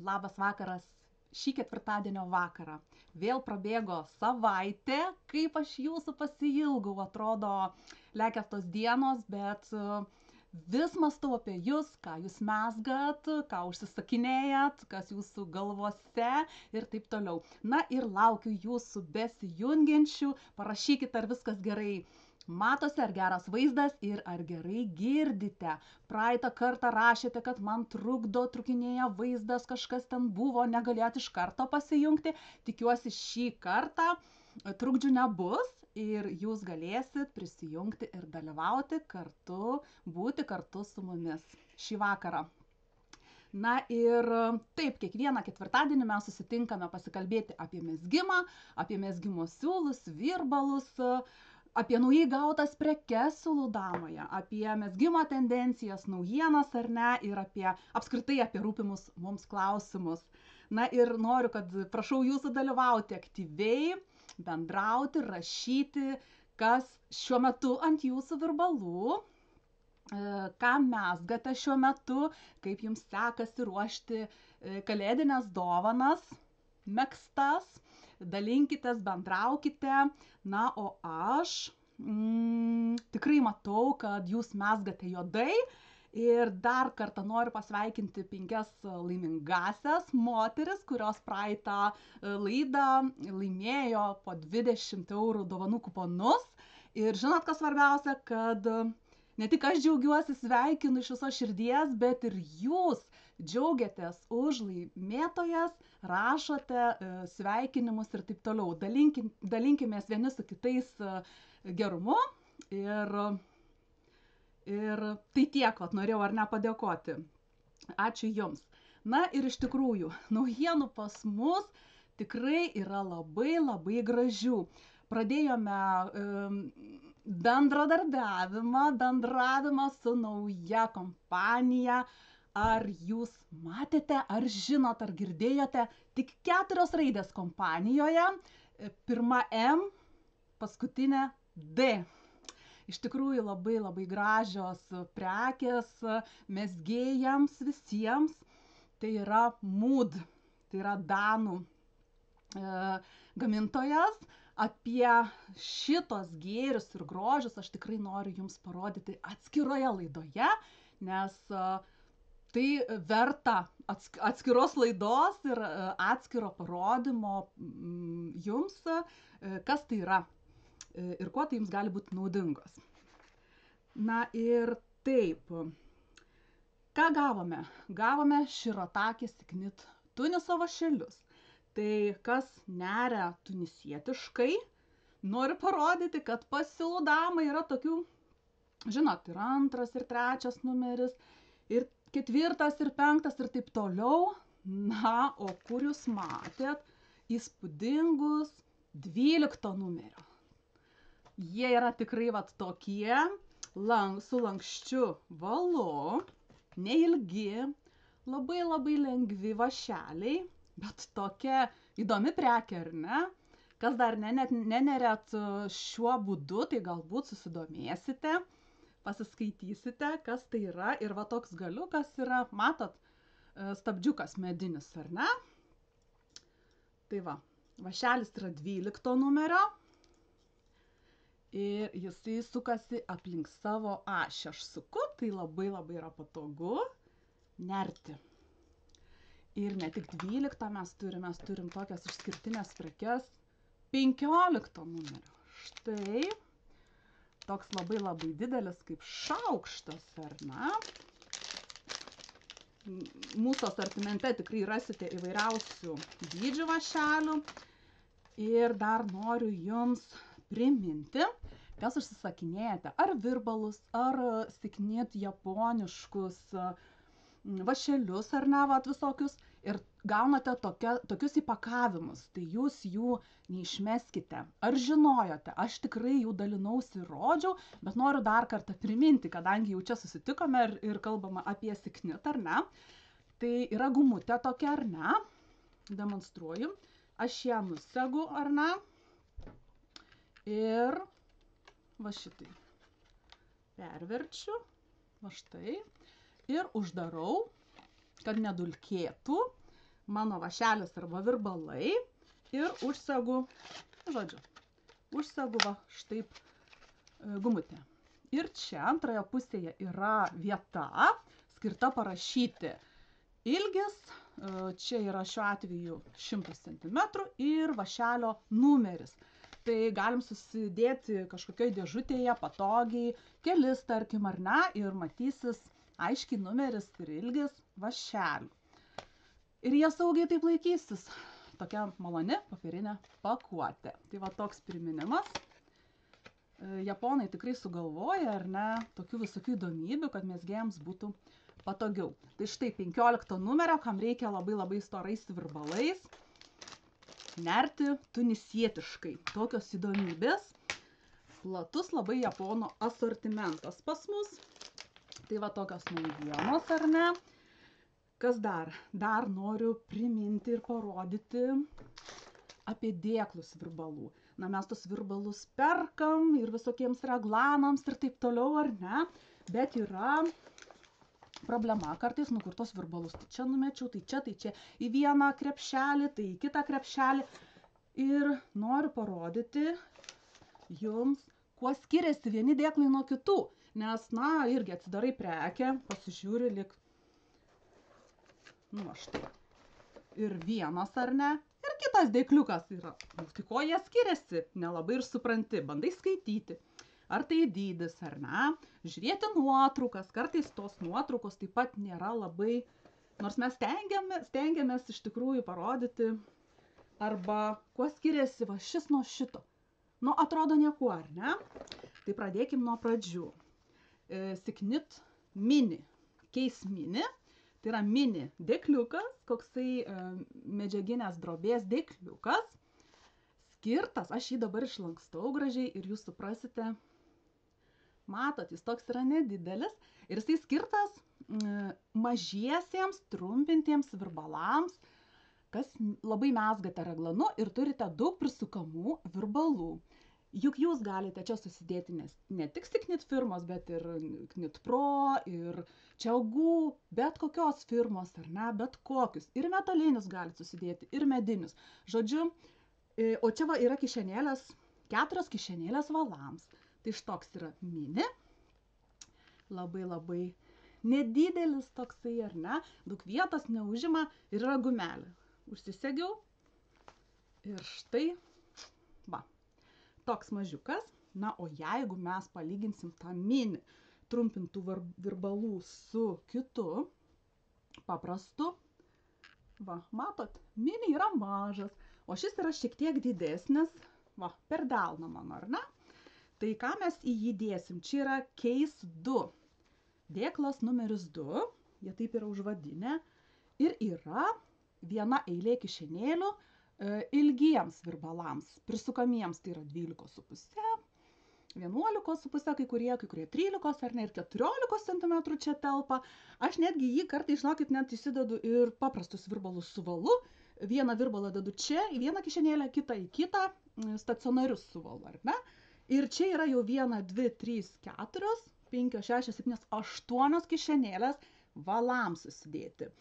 labas vakaras šį ketvirtadienio vakarą. Vėl prabėgo savaitė, kaip aš jūsų pasiilgau, atrodo, lekia tos dienos, bet vis mąstau apie jūs, ką jūs mezgat, ką užsisakinėjat, kas jūsų galvose ir taip toliau. Na ir laukiu jūsų besijungiančių, parašykit, ar viskas gerai matosi, ar geras vaizdas ir ar gerai girdite. Praeitą kartą rašėte, kad man trukinėja vaizdas, kažkas ten buvo, negalėt iš karto pasijungti. Tikiuosi šį kartą trukdžių nebus ir jūs galėsit prisijungti ir dalyvauti kartu, būti kartu su mumis šį vakarą. Na ir taip, kiekvieną ketvirtadienį mes susitinkame pasikalbėti apie mezgimą, apie mezgimo siūlus, virbalus, apie naujai gautas prekes siūlų damoje, apie mezgimo tendencijas, naujienas ar ne, ir apskritai apie rūpimus mums klausimus. Na ir noriu, prašau jūsų dalyvauti aktyviai, bendrauti, rašyti, kas šiuo metu ant jūsų virbalų, ką mezgate šiuo metu, kaip jums sekasi ruošti kalėdines dovanas, megztas, dalinkitės, bendraukite. Na, o aš tikrai matau, kad jūs mezgate juodai ir dar kartą noriu pasveikinti 5 laimingasias moteris, kurios praeitą laidą laimėjo po 20 € dovanų kuponus. Ir žinot, kas svarbiausia, kad ne tik aš džiaugiuosi, sveikinu iš viso širdies, bet ir jūs džiaugiatės už laimėtojas, rašote sveikinimus ir taip toliau. Dalinkimės vieni su kitais gerumu ir tai tiek, norėjau ar ne padėkoti. Ačiū jums. Na ir iš tikrųjų, naujienų pas mus tikrai yra labai labai gražių. Pradėjome bendravimą su nauja kompanija. Ar jūs matėte, ar žinot, ar girdėjote, tik 4 raidės kompanijoje, pirma M, paskutinė D. Iš tikrųjų labai labai gražios prekės mezgėjams visiems. Tai yra Mood, tai yra danų gamintojas. Apie šitos gėrius ir grožius aš tikrai noriu jums parodyti atskiroje laidoje, nes tai verta atskiros laidos ir atskiro parodymo jums, kas tai yra ir kuo tai jums gali būti naudingos. Na ir taip, ką gavome? Gavome Shirataki Signit tuniso vąšelius. Tai kas neria tunisietiškai, noriu parodyti, kad pas siūlų damai yra tokių, žinot, ir 2 ir 3 numeris, ir 4 ir 5 ir taip toliau. Na, o kur jūs matėt įspūdingus 12 numerio. Jie yra tikrai tokie, su lanksčiu valu, neilgi, labai labai lengvi vąšeliai, bet tokia įdomi prekė, ar ne? Kas dar neneriat šiuo būdu, tai galbūt susidomėsite, pasiskaitysite, kas tai yra. Ir toks galiukas yra, matot, stabdžiukas medinis, ar ne? Tai vąšelis yra 12 numerio ir jisai sukasi aplink savo ašį. Aš suku, tai labai labai yra patogu nerti. Ir ne tik 12 mes turim tokias išskirtinės prekes 15 numerio. Štai, toks labai labai didelis kaip šaukštas, ar ne? Mūsų asortimente tikrai rasite įvairiausių dydžių vąšelių. Ir dar noriu jums priminti, kas užsisakinėjate, ar virbalus, ar Signit japoniškus vąšelius, ar ne, visokius, ir gaunate tokius įpakavimus, tai jūs jų neišmeskite. Ar žinojote, aš tikrai jų dalinausi ir rodžiau, bet noriu dar kartą priminti, kadangi jau čia susitikome ir kalbama apie Signit, ar ne, tai yra gumutė tokia, ar ne, demonstruoju, aš ją nusegu, ar ne, ir šitai perverčiu, štai, ir uždarau, kad nedulkėtų. mano vašelis arba virbalai ir užsegu, žodžiu, užsegu va štaip gumutę. Ir čia antroje pusėje yra vieta skirta parašyti ilgis, čia yra šiuo atveju 100 cm ir vašelio numeris. Tai galim susidėti kažkokioj dėžutėje patogiai, kelis tarkim ar ne, ir matysis aiškiai numeris ir ilgis vašelių. Ir jie saugiai taip laikysis. Tokia maloni popierinė pakuotė. Tai va toks priminimas. Japonai tikrai sugalvoja, ar ne, tokių visokių įdomybių, kad mezgėjams būtų patogiau. Tai štai 15 numerio, kam reikia labai storais virbalais, nerti tunisietiškai. Tokios įdomybės. Platus labai japonų asortimentas pas mus. Tai va tokios naujienos, ar ne? Kas dar? Dar noriu priminti ir parodyti apie dėklus virbalų. Na, mes tos virbalus perkam ir visokiems reglanams ir taip toliau, ar ne? Bet yra problema kartais, kur tos virbalus tai čia numečiau, tai čia į vieną krepšelį, tai į kitą krepšelį. Ir noriu parodyti jums, kuo skiriasi vieni dėklai nuo kitų. Nes, na, irgi atsidarai prekę, pasižiūri lyg, nu, štai. Ir vienas, ar ne? Ir kitas dėkliukas yra. Tai ko jie skiriasi? Nelabai ir supranti. Bandai skaityti. Ar tai dydis, ar ne? Žiūrėti nuotraukas. Kartais tos nuotraukos taip pat nėra labai... Nors mes stengiamės iš tikrųjų parodyti, arba kuo skiriasi va šis nuo šito. Nu, atrodo niekuo, ar ne? Tai pradėkim nuo pradžių. Siknit mini. Case mini. Tai yra mini dėkliukas, koksai medžiaginės drobės dėkliukas. Skirtas, aš jį dabar išlankstau gražiai ir jūs suprasite, matot, jis toks yra nedidelis. Ir jisai skirtas mažiesiems, trumpintiems virbalams, kas labai mezgate reglanu ir turite daug prisukamų virbalų. Juk jūs galite čia susidėti ne tik Siknit firmos, bet ir Knitpro, ir Čiaugų, bet kokios firmos, ar ne, bet kokius. Ir metalinius galite susidėti, ir medinius. Žodžiu, o čia va yra kišenėlės, 4 kišenėlės valams. Tai štoks yra mini, labai nedidelis toksai, ar ne, daug vietos neužima ir yra gumelė. Užsisegiau ir štai, va. Toks mažiukas. Na, o jeigu mes palyginsim tą mini trumpintų virbalų su kitu paprastu, va, matot, mini yra mažas, o šis yra šiek tiek didesnis, va, per delną mano, ar ne? Tai ką mes į jį dėsim? Čia yra Case 2. Dėklas numeris 2, jie taip yra užvadinę, ir yra viena eilė kišenėlių ilgiems virbalams, prisukamiems, tai yra 12,5, 11,5, kai kurie 13 ar ne, ir 14 cm čia telpa. Aš netgi jį kartais, žinokit, net įsidedu ir paprastus virbalus su valu. Vieną virbalą dedu čia, į vieną kišenėlę, kitą į kitą, stacionarius su valu, ar ne? Ir čia yra jau 1, 2, 3, 4, 5, 6, 7, 8 kišenėlės valams susidėti.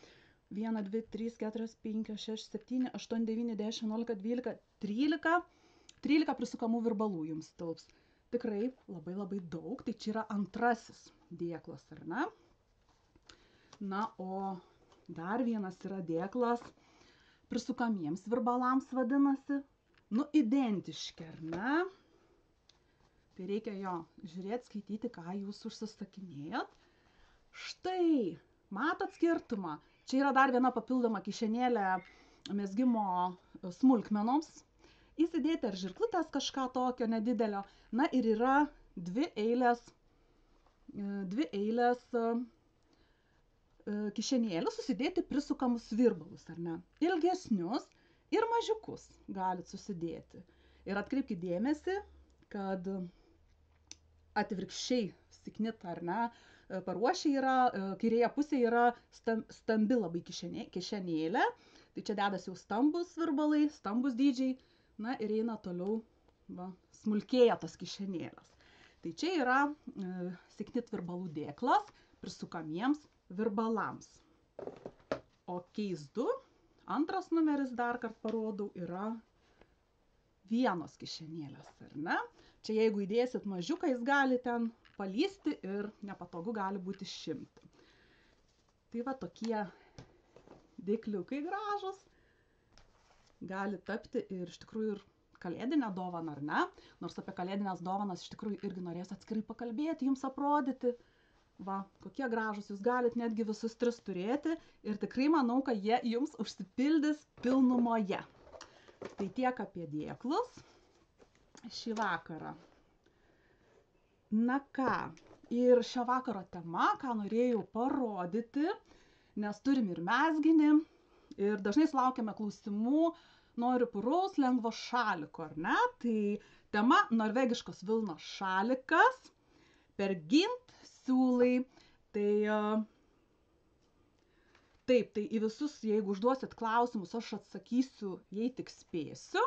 1, 2, 3, 4, 5, 6, 7, 8, 9, 10, 11, 12, 13. 13 prisukamų virbalų jums tilps. Tikrai labai daug. Tai čia yra antrasis dėklas, ar ne? Na, o dar vienas yra dėklas prisukamiems virbalams vadinasi. Nu, identiški, ar ne? Tai reikia jo žiūrėti, skaityti, ką jūs užsisakinėjat. Štai, matot skirtumą? Čia yra dar viena papildoma kišenėlė mezgimo smulkmenoms. Įsidėti ar žirklutės kažką tokio nedidelio. Na ir yra dvi eilės kišenėlių susidėti prisukamus virbalus, ar ne? Ilgesnius ir mažiukus galit susidėti. Ir atkreipkite dėmesį, kad atvirkščiai Siknit, ar ne, paruošę yra, kairėje pusėje yra stambi labai kišenėlė. Tai čia dedas jau stambus virbalai, stambus dydžiai. Na ir eina toliau, va, smulkėja tos kišenėlės. Tai čia yra Siknit virbalų dėklas prisukamiems virbalams. O Case 2, Antras numeris, dar kart parodau, yra vienos kišenėlės, ar ne? Čia jeigu įdėsit mažiuką, jis gali ten palysti ir nepatogu gali būti išimti. Tai va tokie dėkliukai gražus gali tapti ir iš tikrųjų ir kalėdinę dovaną, ar ne? Nors apie kalėdinės dovanas iš tikrųjų irgi norės atskirai pakalbėti, jums aprodyti. Va, kokie gražus, jūs galit netgi visus 3 turėti ir tikrai manau, kad jie jums užsipildys pilnumoje. Tai tiek apie dėklus šį vakarą. Na ką, ir šio vakaro tema, ką norėjau parodyti, nes turim ir mezginį, ir dažnai sulaukiame klausimų, noriu puraus lengvo šaliko, ar ne? Tai tema norvegiškos vilnos šalikas, per gint siūlai. Tai taip, tai į visus, jeigu užduosit klausimus, aš atsakysiu, jei tik spėsiu.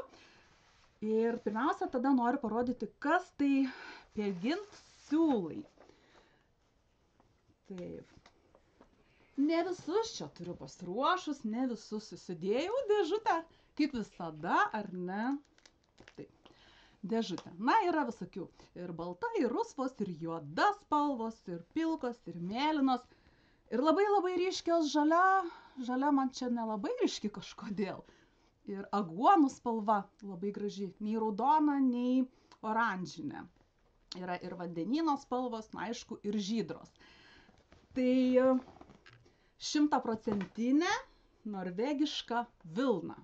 Ir pirmiausia, tada noriu parodyti, kas tai per gint siūlai. Taip. Ne visus čia turiu pasiruošus, ne visus susidėjau dėžutę, kaip visada, ar ne? Taip, dėžutė. Na, yra visokių. Ir balta, ir rusvos, ir juoda spalvos, ir pilkos, ir mėlynos. Ir labai labai ryškios žalia. Žalia man čia nelabai ryški kažkodėl. Ir aguonų spalva labai graži. Nei raudona, nei oranžinė. Yra ir vandenyno spalvos, na, aišku, ir žydros. Tai 100% norvegiška vilna.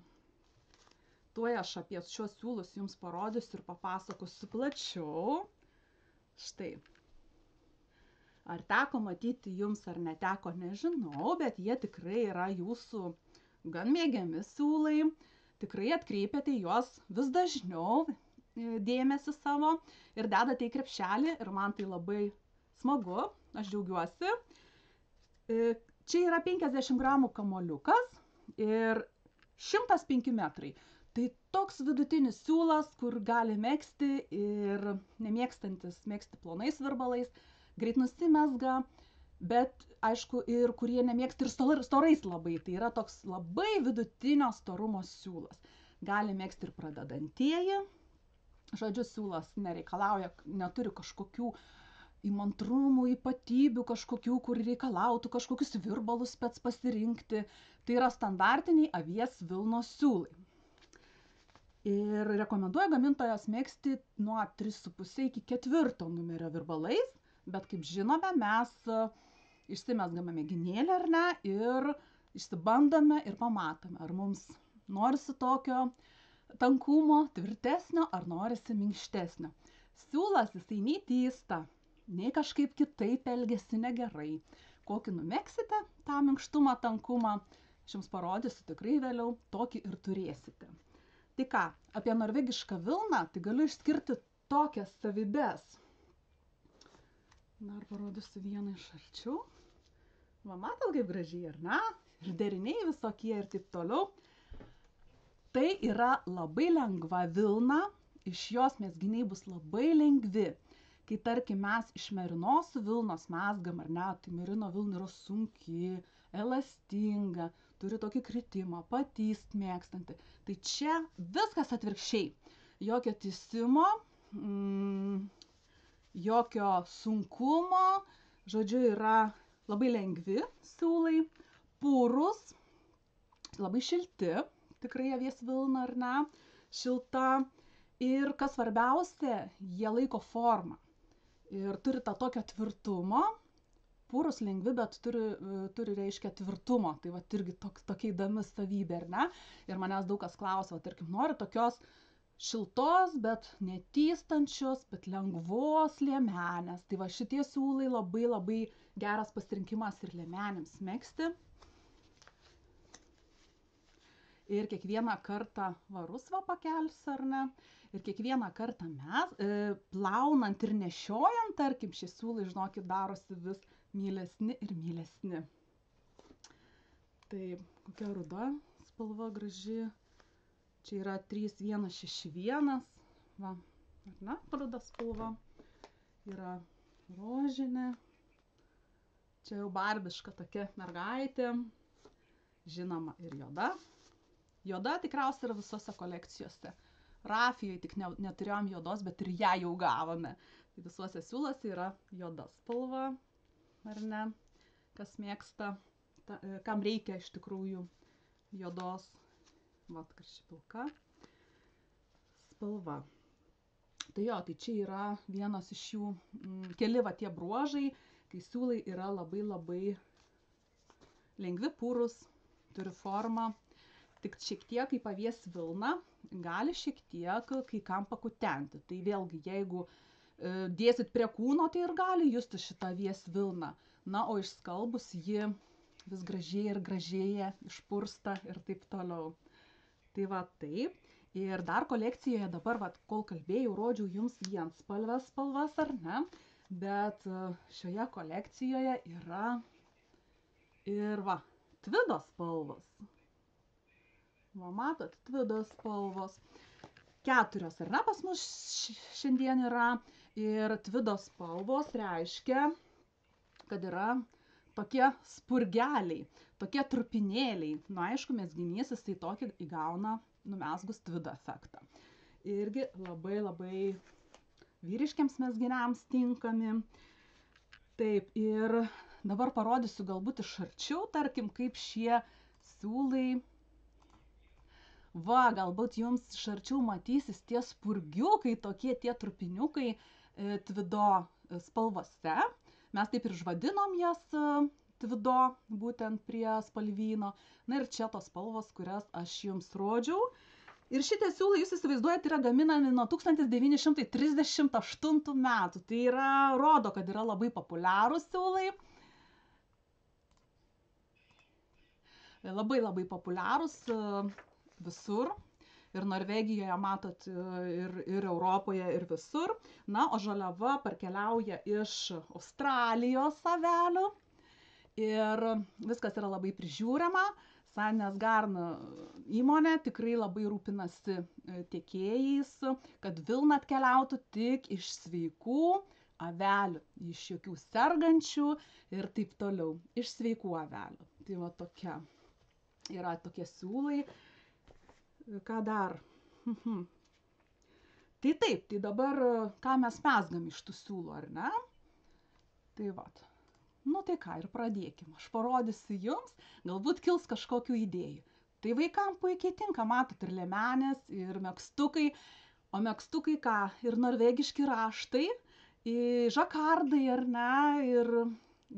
Tuoj aš apie šios siūlus jums parodysiu ir papasakosiu plačiau. Štai. Ar teko matyti jums ar neteko, nežinau, bet jie tikrai yra jūsų gan mėgiami siūlai. Tikrai atkreipiate juos vis dažniau dėmesį savo ir dedate į krepšelį ir man tai labai smagu, aš džiaugiuosi. Čia yra 50 gramų kamuoliukas ir 105 metrai. Tai toks vidutinis siūlas, kur gali megzti ir nemėgstantis megzti plonais virbalais, greit nusimezga, bet aišku ir kurie nemėgsta ir storais labai. Tai yra toks labai vidutinio storumo siūlas. Gali megzti ir pradedantieji. Žodžiu, siūlas nereikalauja, neturi kažkokių įmantrumų, ypatybių kažkokių, kur reikalautų kažkokius virbalus spec pasirinkti. Tai yra standartiniai avies vilnos siūlai. Ir rekomenduoja gamintojas megzti nuo 3,5 iki 4 numerio virbalais, bet kaip žinome, mes išsimezgame mėginėlį ar ne ir išsibandome ir pamatome, ar mums norisi tokio tankumo, tvirtesnio, ar norisi minkštesnio. Siūlas jisai nei tysta, nei kažkaip kitaip elgiasi negerai. Kokį numegsite tą minkštumą, tankumą, aš jums parodysiu tikrai vėliau, tokį ir turėsite. Tai ką, apie norvegišką vilną, tai galiu išskirti tokias savybes. Dar parodysiu vieną iš arčiau. Va, matot, kaip gražiai, ar ne? Ir deriniai visokie ir taip toliau. Tai yra labai lengva vilna, iš jos mezginiai bus labai lengvi. Kai tarkim mes iš merinosų vilnos mezgam, ar ne, tai merino vilna yra sunki, elastinga, turi tokį kritimą, patyst mėgstanti. Tai čia viskas atvirkščiai. Jokio tįsimo, jokio sunkumo, žodžiu, yra labai lengvi siūlai, purus, labai šilti, tikrai avies vilna, ar ne, šilta. Ir kas svarbiausia, jie laiko formą. Ir turi tą tokio tvirtumo, purus lengvi, bet turi reiškia tvirtumo. Tai va irgi tokia įdomi savybė, ar ne? Ir manęs daug kas klausia, tarkim, nori tokios šiltos, bet netystančios, bet lengvos liemenės. Tai va šitie siūlai labai labai geras pasirinkimas ir liemenėms megzti. Ir kiekvieną kartą rusvą pakelsiu, ar ne? Ir kiekvieną kartą mes, plaunant ir nešiojant, tarkim, šie siūlai, žinokit, darosi vis mylesni ir mylesni. Tai kokia ruda spalva graži. Čia yra 3161. Va, ar ne? Ruda spalva. Yra rožinė. Čia jau barbiška tokia mergaitė. Žinoma, ir juoda Juoda tikriausiai yra visose kolekcijose. Rafijoje tik neturėjom juodos, bet ir ją jau gavome. Tai visuose siūlose yra juoda spalva, ar ne? Kas mėgsta, kam reikia iš tikrųjų juodos. Vat, karši pilka spalva. Tai jo, tai čia yra vienas iš jų, keli va tie bruožai, kai siūlai yra labai labai lengvi, purus, turi formą. Tik šiek tiek, kai pavies vilną, gali šiek tiek kai kam pakutenti. Tai vėlgi, jeigu dėsit prie kūno, tai ir gali justi šitą avies vilną. Na, o išskalbus ji vis gražėja ir gražėja, išpursta ir taip toliau. Tai va taip. Ir dar kolekcijoje dabar, va, kol kalbėjau, rodžiau jums vienspalves spalvas, ar ne? Bet šioje kolekcijoje yra ir va, tvido spalvos. Va, matot, tvido spalvos. 4, ar ne, pas mus šiandien yra. Ir tvido spalvos reiškia, kad yra tokie spurgeliai, tokie trupinėliai. Na, aišku, mezginys jisai tokį įgauna numezgus tvido efektą. Irgi labai labai vyriškiams mezginiams tinkami. Taip, ir dabar parodysiu galbūt iš arčiau, tarkim, kaip šie siūlai. Va, galbūt jums iš arčiau matysis tie spurgiukai, tokie tie trupiniukai tvido spalvose. Mes taip ir išvadinom jas tvido, būtent prie spalvyno. Na ir čia tos spalvos, kurias aš jums rodžiau. Ir šitie siūlai, jūs įsivaizduojate, yra gaminami nuo 1938 metų. Tai yra, rodo, kad yra labai populiarūs siūlai. Labai labai populiarūs visur. Ir Norvegijoje, matot, ir Europoje, ir visur. Na, o žaliava parkeliauja iš Australijos avelių. Ir viskas yra labai prižiūrima. Sandnes Garn įmonė tikrai labai rūpinasi tiekėjais, kad vilna atkeliautų tik iš sveikų avelių, iš jokių sergančių ir taip toliau, iš sveikų avelių. Tai va tokia yra tokie siūlai. Ką dar? Tai taip, tai dabar ką mes mezgam iš tų siūlų, ar ne? Tai va. Nu tai ką, ir pradėkim. Aš parodysiu jums, galbūt kils kažkokių idėjų. Tai vaikam puikiai tinka, matot, ir liemenės, ir megztukai. O megztukai ką? Ir norvegiški raštai, ir žakardai, ar ne? Ir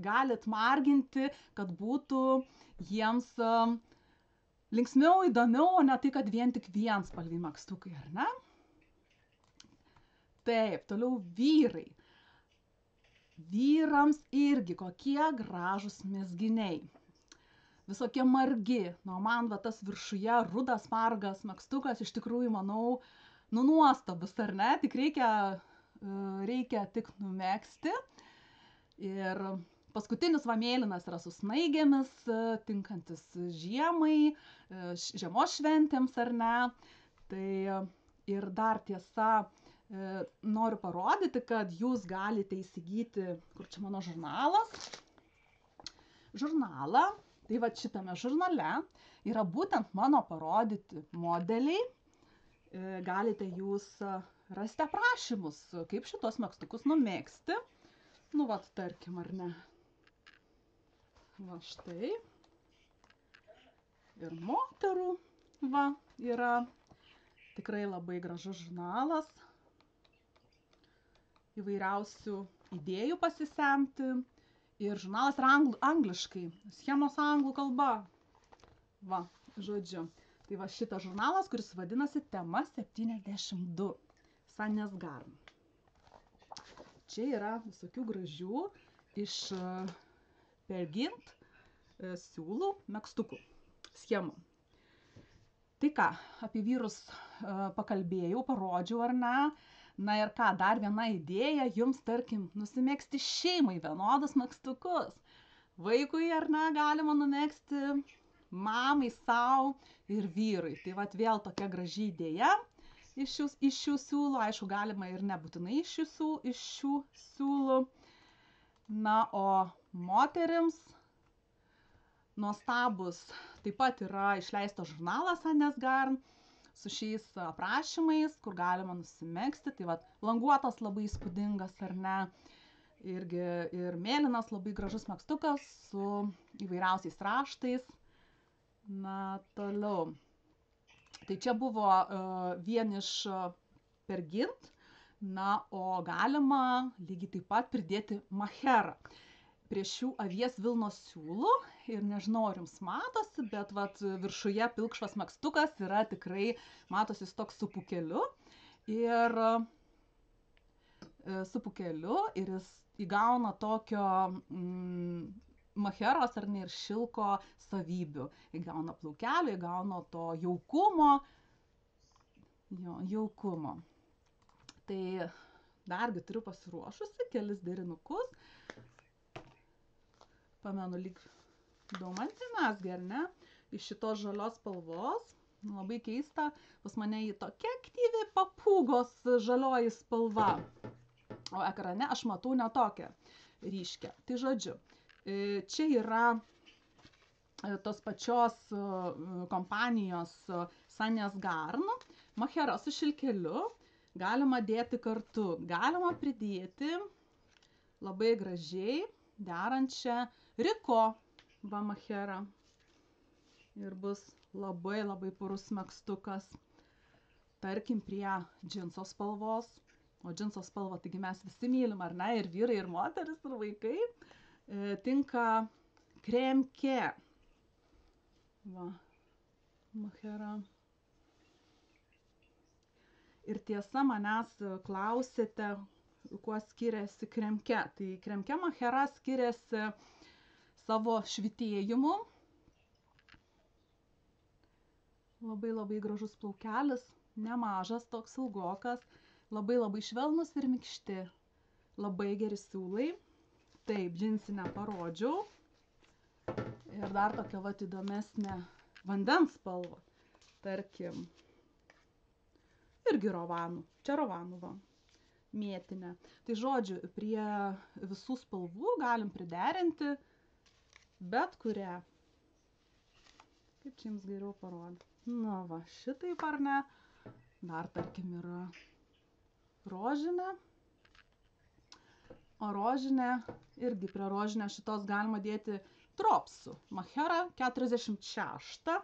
galit marginti, kad būtų jiems linksmiau, įdomiau, o ne tai, kad vien tik vienspalviai megztukai, ar ne? Taip, toliau vyrai. Vyrams irgi kokie gražūs mezginiai. Visokie margi. Nu, man va tas viršuje rudas margas megztukas iš tikrųjų, manau, nu nuostabus, ar ne? Tik reikia tik numegzti. Ir paskutinis va mėlynas yra su snaigėmis, tinkantis žiemai, žiemos šventėms, ar ne. Tai ir dar tiesa, noriu parodyti, kad jūs galite įsigyti, kur čia mano žurnalas. Žurnalą, tai va šitame žurnale yra būtent mano parodyti modeliai. Galite jūs rasti aprašymus, kaip šitos megztukus numegzti. Nu, va, tarkim, ar ne. Va, štai. Ir moterų, va, yra tikrai labai gražus žurnalas. Įvairiausių idėjų pasisemti. Ir žurnalas yra angliškai. Schemos anglų kalba. Va, žodžiu. Tai va šitas žurnalas, kuris vadinasi Tema 72. Sandnes Garn. Čia yra visokių gražių iš Pergint siūlų megztukų schemų. Tai ką, apie vyrus pakalbėjau, parodžiau, ar ne? Na ir ką, dar viena idėja jums, tarkim, nusimegzti šeimai vienodus megztukus. Vaikui, ar ne, galima numegzti, mamai, sau ir vyrui. Tai vat vėl tokia graži idėja. Iš šių siūlų, aišku, galima ir nebūtinai iš šių siūlų. Na, o moterims nuostabus. Taip pat yra išleistas žurnalas Anės Garn su šiais aprašymais, kur galima nusimegzti. Tai vat, languotas labai įspūdingas, ar ne? Irgi ir mėlynas labai gražus megztukas su įvairiausiais raštais. Na, toliau. Tai čia buvo vien iš pergint. Na, o galima lygiai taip pat pridėti macherą. Prie šių avies vilnos siūlų ir nežinau, ar jums matosi, bet vat, viršuje pilkšvas megztukas yra tikrai, matosi jis toks su pūkeliu ir jis įgauna tokio macheros ar ne ir šilko savybių. Įgauna plaukelių, įgauna to jaukumo. Jaukumo. Tai dargi turiu pasiruošusi kelis derinukus. Pamenu, lyg daumantį mezgė, ar ne? Iš šitos žalios spalvos. Labai keista, pas mane jį tokia aktyvi papūgos žalioji spalva. O ekrane aš matau ne tokią ryškę. Tai žodžiu, čia yra tos pačios kompanijos Anės Garn, machera su šilkeliu, galima dėti kartu. Galima pridėti labai gražiai derančią Riko va macherą. Ir bus labai labai purus megztukas. Tarkim, prie džinso spalvos. O džinso spalva, taigi mes visi mylim, ar ne? Ir vyrai, ir moteris, ir vaikai. Tinka kremke. Va, machera. Ir tiesa, manęs klausėte, kuo skiriasi kremke. Tai kremke machera skiriasi savo švytėjimu. Labai labai gražus plaukelis, nemažas, toks ilgokas, labai labai švelnus ir mikšti, labai geri siūlai. Taip, džinsinę parodžiau. Ir dar tokia vat įdomesnė vandens spalva, tarkim. Irgi rovanų, čia rovanų va, mėtinė. Tai žodžiu, prie visų spalvų galim priderinti bet kurią. Kaip čia jums geriau parodyti? Na va, šitaip ar ne? Dar tarkim yra rožinė. O rožinė, irgi prie rožinės šitos galima dėti dropsų. Machera 46.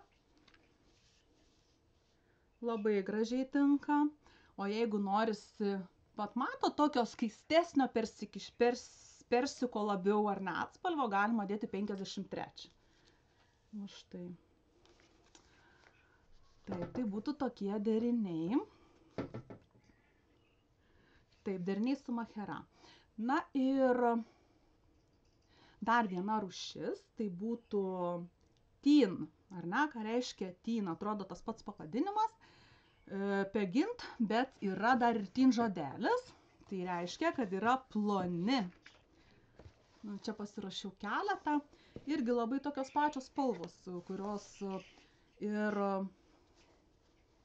Labai gražiai tinka. O jeigu norisi, pat mato, tokio skaistesnio persiko labiau ar ne atspalvio, galima dėti 53. Nu štai. Taip, tai būtų tokie deriniai. Taip, deriniai su machera. Na ir dar viena rūšis, tai būtų tin, ar ne, ką reiškia tin, atrodo tas pats pavadinimas, pegint, bet yra dar ir tin žodelis, tai reiškia, kad yra ploni. Čia pasirašiau keletą, irgi labai tokios pačios spalvos, kurios ir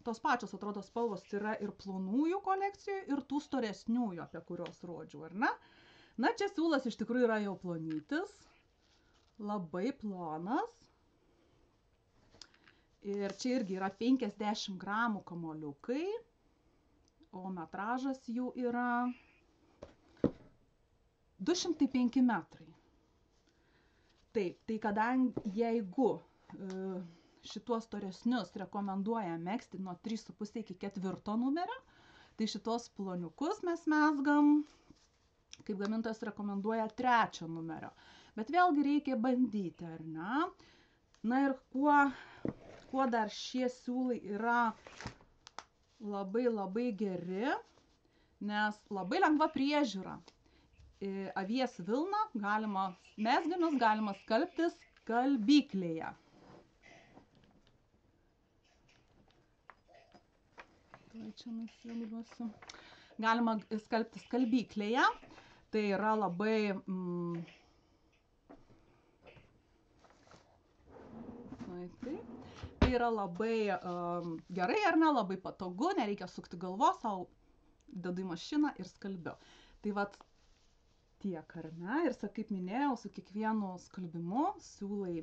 tos pačios atrodo spalvos yra ir plonųjų kolekcijų, ir tų storesniųjų, apie kuriuos rodžiau, ar ne? Na, čia siūlas iš tikrųjų yra jau plonytis, labai plonas. Ir čia irgi yra 50 gramų kamuoliukai, o metražas jų yra 205 metrai. Taip, tai kadangi jeigu šituos storesnius rekomenduoja megzti nuo 3,5 iki 4 numerio, tai šitos ploniukus mes mezgam, kaip gamintojas rekomenduoja, 3 numerio. Bet vėlgi reikia bandyti, ar ne? Na ir kuo dar šie siūlai yra labai labai geri, nes labai lengva priežiūra. Avies vilną galima, mezginius galima skalbti skalbyklėje. Čia nusiluosiu. Galima skalbti skalbyklėje. Tai yra labai tai yra labai gerai, ar ne, labai patogu, nereikia sukti galvos, sau dedu į mašiną ir skalbiu. Tai vat tiek, ar ne, ir kaip minėjau, su kiekvienu skalbimu siūlai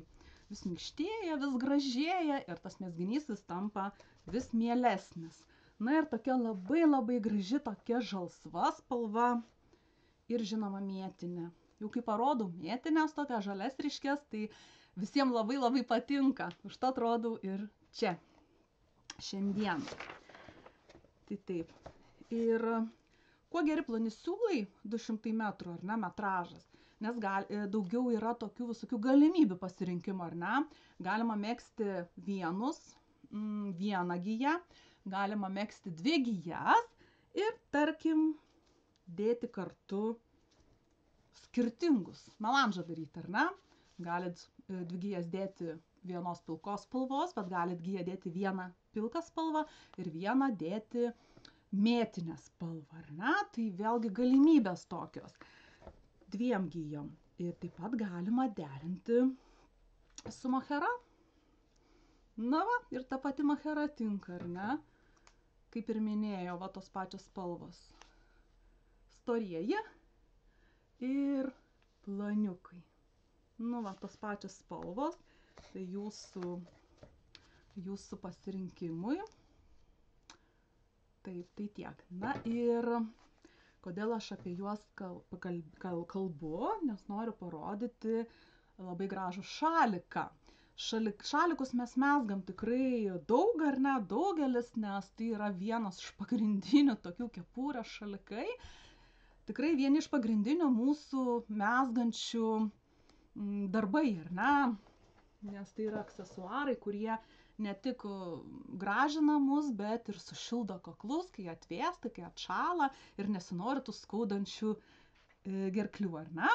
vis minkštėja, vis gražėja ir tas mezginys vis tampa vis mielesnis. Na ir tokia labai graži tokia žalsva spalva ir žinoma mėtinė. Jau kai parodau mėtinės tokias žalias ryškės, tai visiems labai patinka. Užtat rodau ir čia. Šiandien. Tai taip. Ir kuo geri ploni siūlai, 200 metrų, ar ne, metražas, nes daugiau yra tokių visokių galimybių pasirinkimo, ar ne. Galima megzti vieną giją, galima megzti 2 gijas ir, tarkim, dėti kartu skirtingus, melanžą daryti, ar ne. Galit 2 gijas dėti vienos pilkos spalvos, bet galit giją dėti vieną pilką spalvą ir vieną dėti mėtinę spalvą, ar ne? Tai vėlgi galimybės tokios 2 gijom. Ir taip pat galima derinti su machera. Na va, ir ta pati machera tinka, ar ne? Kaip ir minėjau, va tos pačios spalvos. Storieji ir planiukai. Nu va, tos pačios spalvos. Tai jūsų pasirinkimui. Taip, tai tiek. Na ir kodėl aš apie juos kalbu, nes noriu parodyti labai gražų šaliką. Šalikus mes mezgam tikrai daug, ar ne, daugelis, nes tai yra vienas iš pagrindinių tokių kepurės šalikai. Tikrai vieni iš pagrindinių mūsų mezgančių darbai, ar ne, nes tai yra aksesuarai, kurie ne tik gražina mus, bet ir sušildo kaklus, kai atvėsta, kai atšąla ir nesinori tų skaudančių gerklių, ar ne?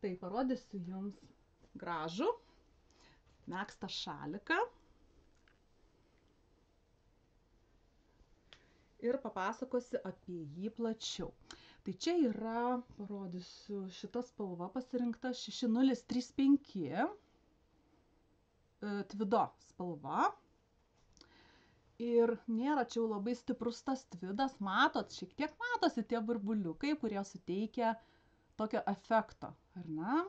Tai parodysiu jums gražų megztą šaliką ir papasakosiu apie jį plačiau. Tai čia yra, parodysiu, šita spalva pasirinkta 6035 tvido spalva. Ir nėra čia jau labai stiprus tas tvidas, matot, šiek tiek matosi tie burbuliukai, kurie suteikia tokio efekto, ar ne?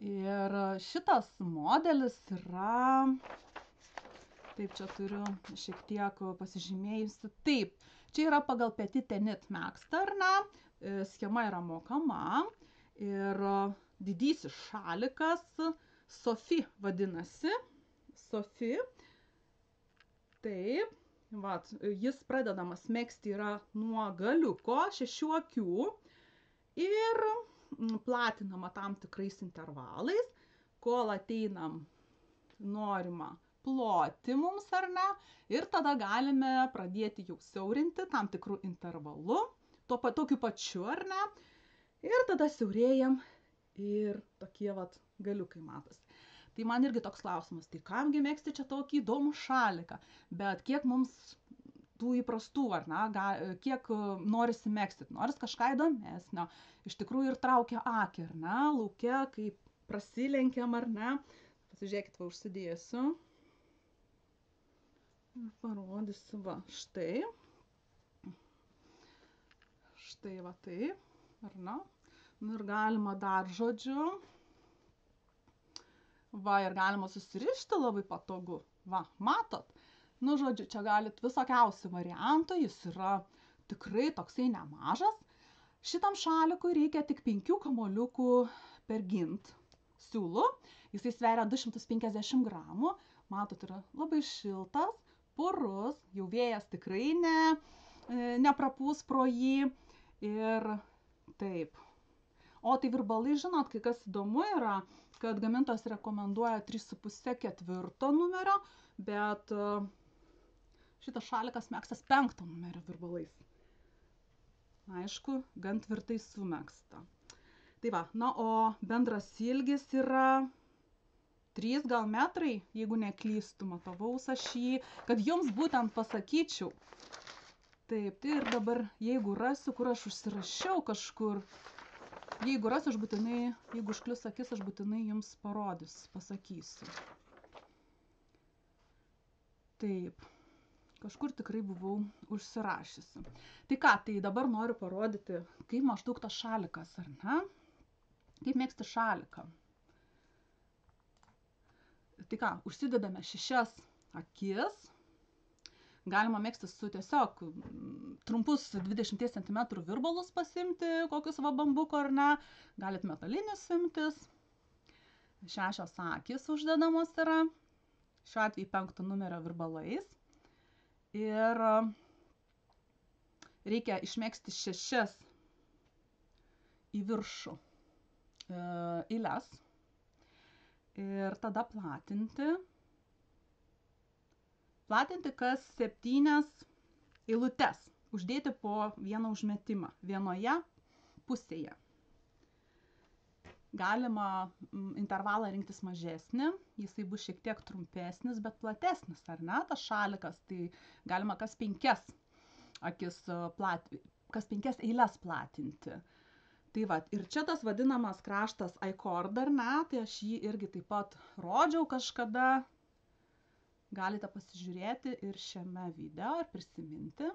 Ir šitas modelis yra, taip, čia turiu šiek tiek pasižymėjusi, taip, čia yra pagal Petit Tenit megzta, ar ne? Schema yra mokama ir didysis šalikas, Sophie vadinasi, Sophie, taip, vat, jis pradedamas megzti yra nuo galiuko 6 akių ir platinama tam tikrais intervalais, kol ateinam norima ploti mums, ar ne, ir tada galime pradėti jau siaurinti tam tikrų intervalų, tokiu pačiu, ar ne, ir tada siaurėjam ir tokie vat galiukai matosi. Tai man irgi toks klausimas, tai kamgi megzti čia tokį įdomų šaliką, bet kiek mums tų įprastų, ar ne, kiek norisi megzti, noris kažką įdomesnio, iš tikrųjų ir traukia akį, ar ne, lauke, kaip prasilenkiam, ar ne, pasižiūrėkit, va, užsidėsiu, parodysiu, va, štai. Štai va taip, ar ne? Nu ir galima dar, žodžiu, va, ir galima susirišti labai patogu, va, matot? Nu, žodžiu, čia galit visokiausių variantų, jis yra tikrai toksai nemažas. Šitam šalikui reikia tik 5 kamuoliukų per gint siūlų, jisai sveria 250 gramų, matot, yra labai šiltas, purus, jau vėjas tikrai neprapūs pro jį. Ir taip. O tai virbalai, žinot, kai kas įdomu yra, kad gamintojas rekomenduoja 3,5-4 numerio, bet šitas šalikas megztas 5 numerio virbalais. Aišku, gan tvirtai sumegzta. Tai va, na, o bendras ilgis yra 3 gal metrai, jeigu neklystu, matavaus aš jį, kad jums būtent pasakyčiau. Taip, tai ir dabar, jeigu rasiu, kur aš užsirašiau kažkur, jeigu rasiu, aš būtinai, jeigu užklius akis, aš būtinai jums pasakysiu. Taip, kažkur tikrai buvau užsirašysi. Tai ką, tai dabar noriu parodyti, kaip maždaug tas šalikas, ar ne? Kaip mėgsti šaliką? Tai ką, užsidedame 6 akis. Galima mėgsti su tiesiog trumpus 20 cm virbalus pasimti, kokius va bambuko ar ne. Galit metalinius imtis. 6 akys uždedamos yra. Šiuo atveju 5 numerio virbalais. Ir reikia išmėgsti 6 į viršų eiles. Ir tada platinti. Platinti kas 7 eilutes. Uždėti po vieną užmetimą. Vienoje pusėje. Galima intervalą rinktis mažesnį. Jisai bus šiek tiek trumpesnis, bet platesnis, ar ne? Tas šalikas, tai galima kas 5 akis kas 5 eiles platinti. Tai va, ir čia tas vadinamas kraštas I-cord, ar ne? Tai aš jį irgi taip pat rodžiau kažkada. Galite pasižiūrėti ir šiame video ir prisiminti.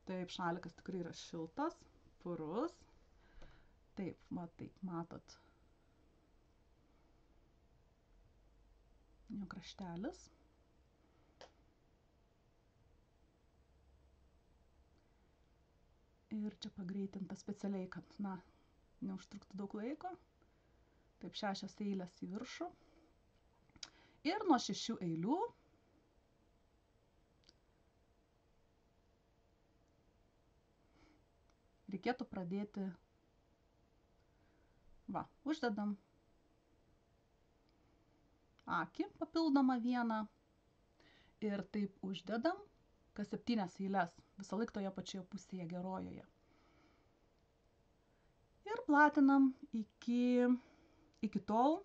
Taip, šalikas tikrai yra šiltas, purus. Taip, va taip, matot. Jo kraštelis. Ir čia pagreitinta specialiai, kad, na, neužtruktų daug laiko. Taip, 6 eilės į viršų. Ir nuo 6 eilių reikėtų pradėti, va, uždedam akį papildomą vieną ir taip uždedam kas 7 eiles, visą laiką toje pačioje pusėje gerojoje. Ir platinam iki tol,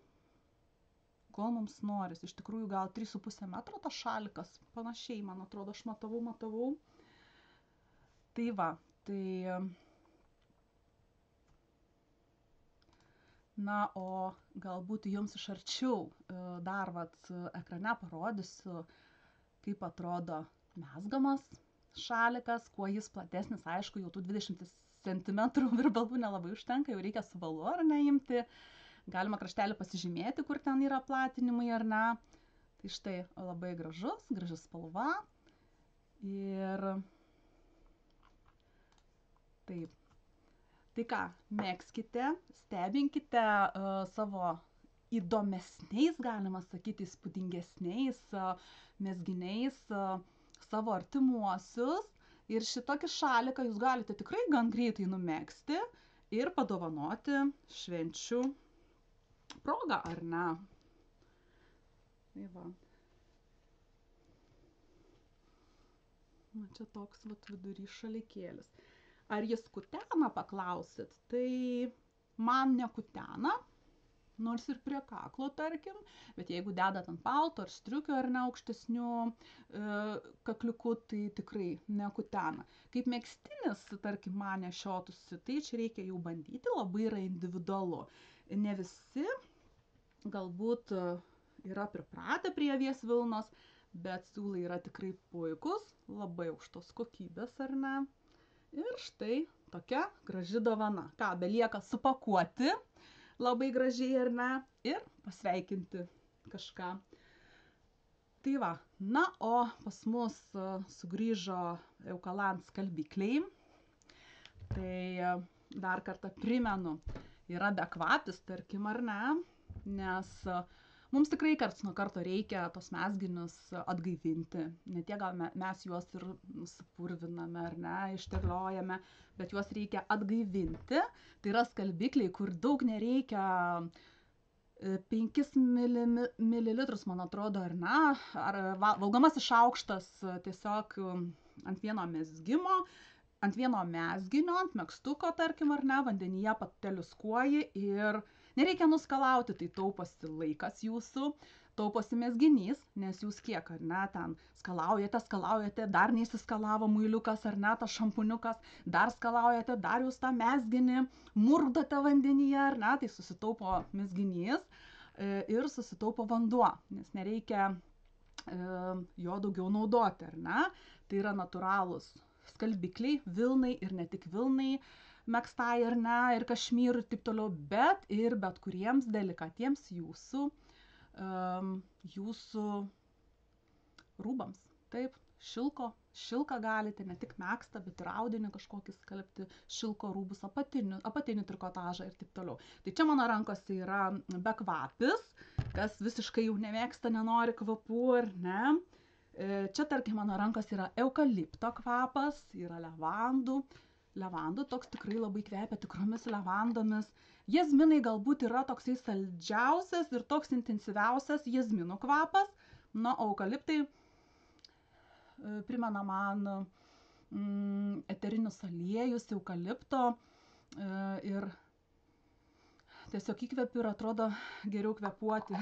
kol mums noris. Iš tikrųjų gal 3,5 metro tas šalikas, panašiai, man atrodo, aš matavau. Tai va, tai... Na, o galbūt jums iš arčiau dar ekrane parodysiu, kaip atrodo mezgamas šalikas, kuo jis platesnis, aišku, jau tų 20 cm virbalų nelabai užtenka, jau reikia su valu ar neimti. Galima kraštelį pasižymėti, kur ten yra platinimai ar ne. Tai štai labai graži spalva. Ir taip. Tai ką, mėgskite, stebinkite savo įdomesniais, galima sakyti, įspūdingesniais mezginiais savo artimuosius. Ir šitokį šaliką jūs galite tikrai gan greitai numegzti ir padovanoti švenčių progą, ar ne? Tai va. Čia toks vidury šalikėlis. Ar jis kutena, paklausit? Tai man nekutena, nors ir prie kaklo, tarkim, bet jeigu dedat ant palto ar striukių ar ne aukštesnių kakliukų, tai tikrai nekutena. Kaip megztinis, tarkim, man nešiotųsi, tai čia reikia jau bandyti, labai yra individualu. Ne visi galbūt yra pripratę prie avies vilnos, bet siūlai yra tikrai puikus, labai aukštos kokybės, ar ne? Ir štai tokia graži dovana. Ką, belieka supakuoti labai gražiai, ar ne, ir pasveikinti kažką. Tai va, na, o pas mus sugrįžo Eukalan skalbikliai. Tai dar kartą primenu, yra bekvapis, tarkim, ar ne, nes mums tikrai karts nuo karto reikia tos mezginius atgaivinti. Ne tiek gal mes juos ir supurviname, ar ne, išterliojame, bet juos reikia atgaivinti. Tai yra skalbikliai, kur daug nereikia, 5 ml, man atrodo, ar ne, ar valgomasis šaukštas tiesiog ant vieno mezgimo, ant vieno mezginio, ant megztuko, tarkim, ar ne, vandenyje pateliuskuoji ir nereikia nuskalauti, tai tauposi laikas jūsų, tauposi mezginys, nes jūs kiek, ar ne, ten skalaujate, dar neįsiskalavo muiliukas, ar ne, tas šampuniukas, dar skalaujate, dar jūs tą mezginį murkdote vandenyje, ar ne, tai susitaupo mezginys ir susitaupo vanduo, nes nereikia jo daugiau naudoti, ar ne? Tai yra natūralūs skalbikliai, vilnai ir ne tik vilnai, megztai ar ne, ir kašmyrų ir taip toliau, bet ir bet kuriems delikatiems jūsų rūbams. Taip, šilką galite, ne tik megztą, bet ir audinį kažkokį skalbti, šilko rūbus, apatinį trikotažą ir taip toliau. Tai čia mano rankose yra bekvapis, kas visiškai jau nemėgsta, nenori kvapų, ar ne. Čia, tarkim, mano rankos yra eukalipto kvapas, yra levandų toks tikrai labai kvepia tikromis levandomis. Jazminai galbūt yra toksai saldžiausias ir toks intensyviausias jazminų kvapas, na, eukaliptai primena man eterinius aliejus, eukalipto ir tiesiog įkvepiu ir atrodo geriau kvepuoti.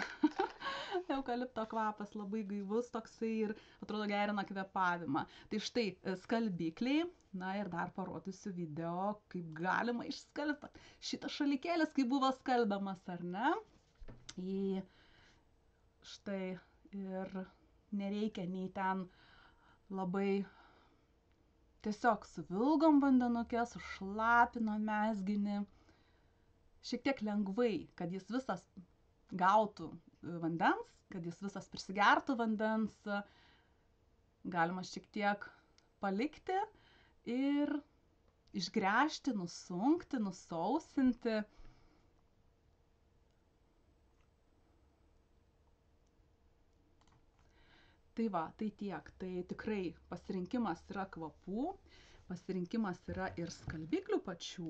Eukalipto kvapas labai gaivus toksai ir atrodo gerina kvepavimą. Tai štai skalbikliai, na ir dar parodysiu video, kaip galima išskalbti šitas šalikėlis, kaip buvo skalbiamas, ar ne. Štai ir nereikia nei ten labai tiesiog suvilgom vandenuke, sušlapinom mezginį, šiek tiek lengvai, kad jis visas gautų vandens, kad jis visas prisigertų vandens, galima šiek tiek palikti ir išgręžti, nusunkti, nusausinti. Tai va, tai tiek. Tai tikrai pasirinkimas yra kvapų, pasirinkimas yra ir skalbiklių pačių.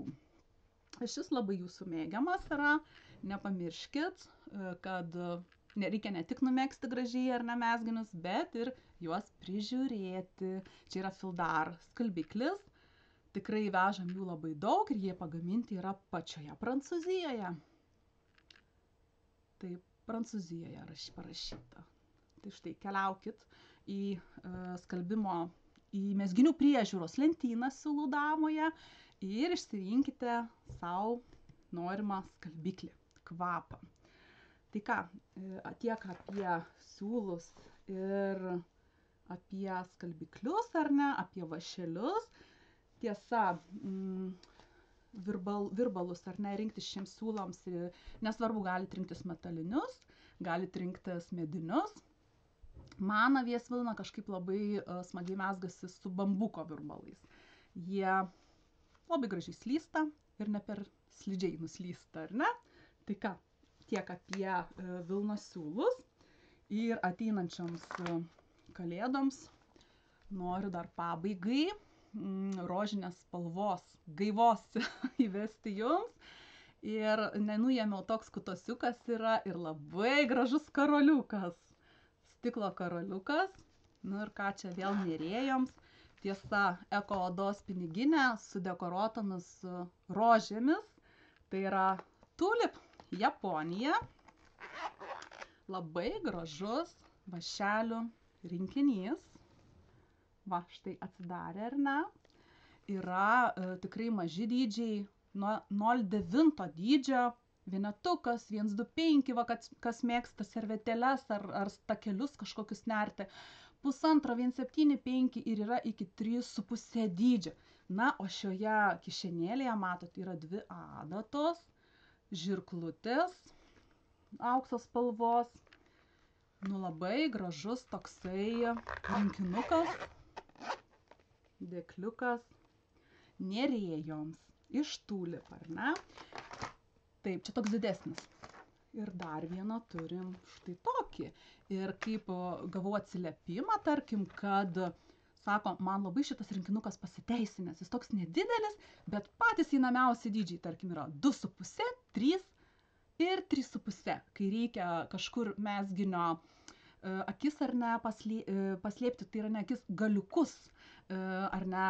Šis labai jūsų mėgiamas yra. Nepamirškit, kad nereikia ne tik numegzti gražiai ar ne mezginius, bet ir juos prižiūrėti. Čia yra Fildar skalbiklis. Tikrai vežam jų labai daug ir jie pagaminti yra pačioje Prancūzijoje. Tai Prancūzijoje parašyta. Tai štai keliaukit į skalbimo, į mezginių priežiūros lentyną siūlų damoje ir išsirinkite savo norimą skalbiklį, kvapą. Tai ką, tiek apie siūlus ir apie skalbiklius, ar ne, apie vašelius. Tiesa, virbalus, ar ne, rinktis šiems siūlams, nesvarbu, galite rinktis metalinius, galite rinktis medinius. Man avies vilna kažkaip labai smagiai mezgasi su bambuko virbalais. Jie labai gražiai slysta ir ne per slidžiai nuslysta, ar ne? Tai ką, tiek apie vilnos siūlus ir ateinančioms kalėdoms noriu dar pabaigai rožinės spalvos gaivos įvesti jums. Ir nenuėmiau toks kutosiukas yra ir labai gražus karoliukas. Stiklo karoliukas. Nu ir ką čia vėl nėrėjoms. Tiesa, eko odos piniginė su dekoruotomis rožėmis. Tai yra Tulip Japonija. Labai gražus vašelių rinkinys. Va, štai atsidarė, ar ne? Yra tikrai maži dydžiai, nuo 0,9 dydžio, vienetukas, 1,25, va, kas mėgsta servetėles ar stakelius kažkokius nerti, 1,5, 1,75 ir yra iki 3,5 dydžio. Na, o šioje kišenėlėje, matot, yra 2 adatos, žirklutės, aukso spalvos, nu labai gražus toksai rinkinukas, dėkliukas, nėrėjoms iš Tulip, ar ne? Taip, čia toks didesnis. Ir dar vieną turim štai tokį. Ir kaip gavau atsiliepimą, tarkim, kad sako, man labai šitas rinkinukas pasiteisinęs. Jis toks nedidelis, bet patys įnamiausi dydžiai, tarkim, yra 2,5, 3 ir 3,5. Kai reikia kažkur mezginio akis ar ne paslėpti, tai yra ne akis, galiukus ar ne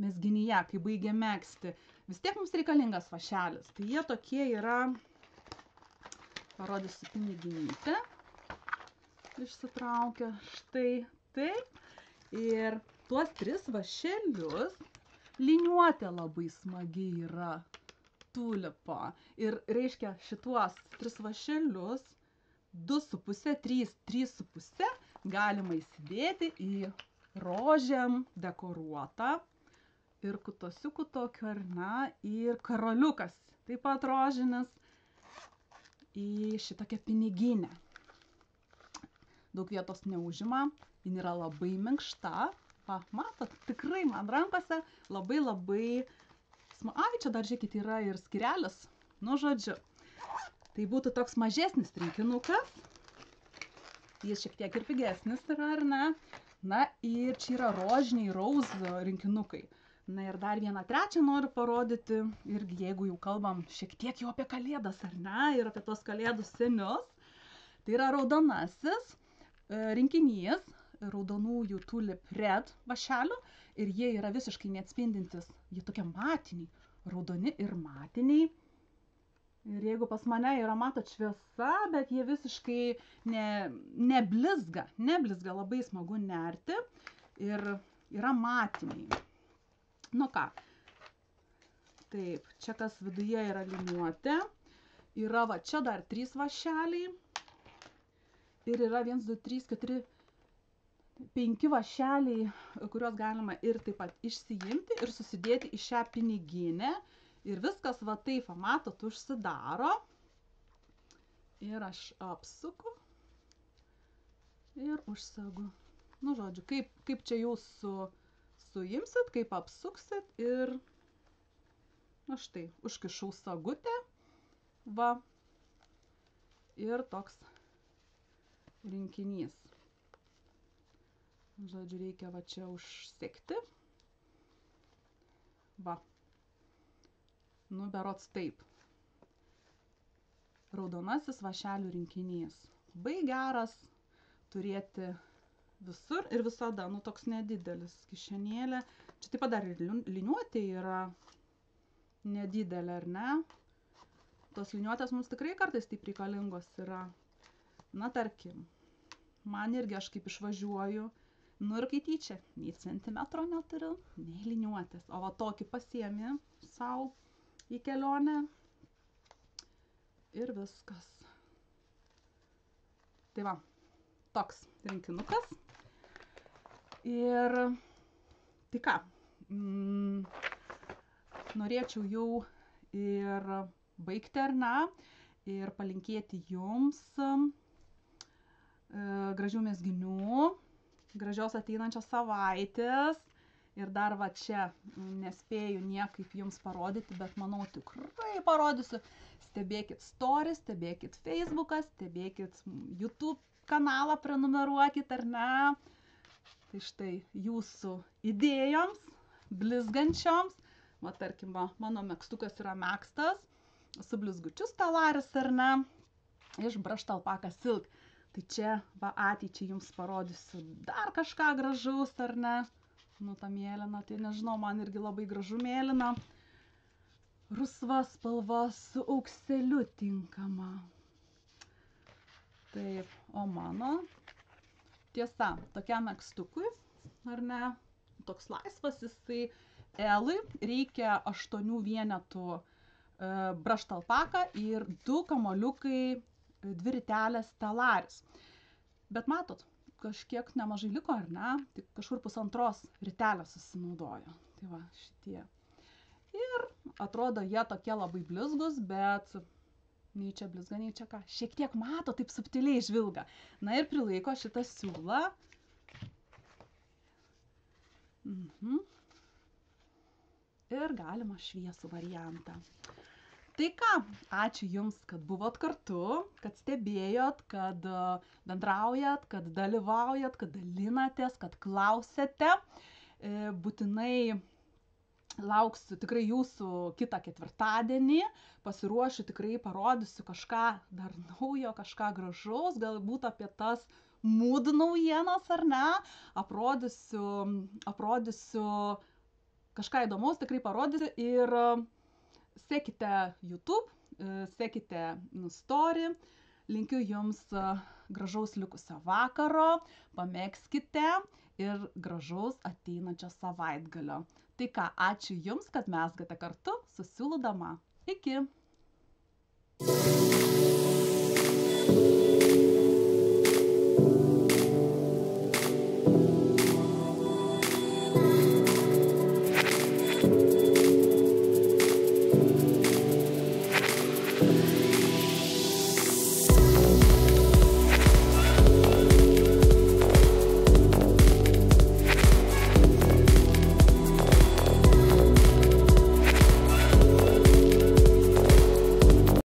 mezginyje, kai baigia megzti. Vis tiek mums reikalingas vašelis. Tai jie tokie yra, parodysiu piniginytę, išsitraukia štai taip. Ir tuos 3 vašelius, liniuotė labai smagi yra Tulipo. Ir reiškia šituos 3 vašelius, 2,5, 3, 3,5 galima įsidėti į rožėm dekoruotą ir kutosiukų tokio, ar ne, ir karoliukas, taip pat rožinis, į šitokią piniginę. Daug vietos neužima, jin yra labai minkšta. Va, matot, tikrai man rankose labai ai, čia dar žiūrėkit yra ir skirelis, nu žodžiu. Tai būtų toks mažesnis rinkinukas, jis šiek tiek ir pigesnis yra, ar ne? Na ir čia yra rožiniai rose rinkinukai. Na ir dar vieną trečią noriu parodyti, irgi jeigu jau kalbam šiek tiek jau apie kalėdas, ar ne, ir apie tos kalėdų senius. Tai yra raudonasis rinkinys, raudonųjų tulip red vašelių, ir jie yra visiškai neatspindintis, jie tokie matiniai, raudoni ir matiniai. Ir jeigu pas mane yra, matot, šviesa, bet jie visiškai neblizga, labai smagu nerti ir yra matiniai. Nu ką, taip, čia kas viduje yra liniuotė, yra va čia dar 3 vašeliai ir yra 1, 2, 3, 4, 5 vašeliai, kuriuos galima ir taip pat išsiimti ir susidėti į šią piniginę. Ir viskas va taip, matot, užsidaro. Ir aš apsuku ir užsegu. Nu, žodžiu, kaip čia jūs suimsit, kaip apsuksit ir, na štai, užkišau sagutę, va, ir toks rinkinys. Žodžiu, reikia va čia užsegti. Va. Nu, berods taip. Raudonasis vašelių rinkinys. Labai geras turėti visur ir visada, nu, toks nedidelis kišenėlė. Čia taip pat dar ir liniuotė yra nedidelė, ar ne? Tos liniuotės mums tikrai kartais taip reikalingos yra. Na, tarkim, man irgi aš kaip išvažiuoju, nu ir kai tyčia, nei centimetro neturiu, nei liniuotės. O va tokį pasiemi sau į kelionę ir viskas. Tai va, toks rinkinukas. Ir tai ką, norėčiau jau ir baigti, ar ne, ir palinkėti jums gražių mezginių, gražios ateinančios savaitės. Ir dar va čia nespėju niekaip jums parodyti, bet manau tikrai parodysiu. Stebėkit stories, stebėkit Facebooką, stebėkit YouTube kanalą, prenumeruokit, ar ne. Tai štai jūsų idėjoms, blizgančioms. Va, tarkim, va, mano megztukas yra megztas, su blizgučiu stelaris, ar ne, iš Brushed Alpaca Silk. Tai čia, va, ateičiai jums parodysiu dar kažką gražaus, ar ne. Nu, ta mėlyna, tai nežinau, man irgi labai gražu mėlyna. Rusva spalva su aukseliu tinkama. Taip, o mano, tiesa, tokiam megztukui, ar ne, toks laisvas, jisai L-ui reikia 8 vienetų Brushed Alpaca ir 2 kamoliukai, 2 ritelės stelaris. Bet matot, kažkiek nemažai liko, ar ne? Tik kažkur 1,5 ritelės susinaudojo. Tai va, šitie. Ir atrodo, jie tokie labai blizgus, bet nei čia blizga, nei čia ką. Šiek tiek mato, taip subtiliai žvilga. Na ir prilaiko šitą siūlą. Ir galima šviesų variantą. Tai ką, ačiū Jums, kad buvot kartu, kad stebėjot, kad bendraujat, kad dalyvaujat, kad dalinatės, kad klausėte. Būtinai lauksiu tikrai Jūsų kitą ketvirtadienį. Pasiruošiu, tikrai parodysiu kažką dar naujo, kažką gražaus, galbūt apie tas mood naujienas, ar ne. Aprodysiu kažką įdomaus, tikrai parodysiu ir sekite YouTube, sekite story, linkiu Jums gražaus likusio vakaro, pamėgskite ir gražaus ateinančio savaitgalio. Tai ką, ačiū Jums, kad mezgate kartu su Siūlų dama. Iki!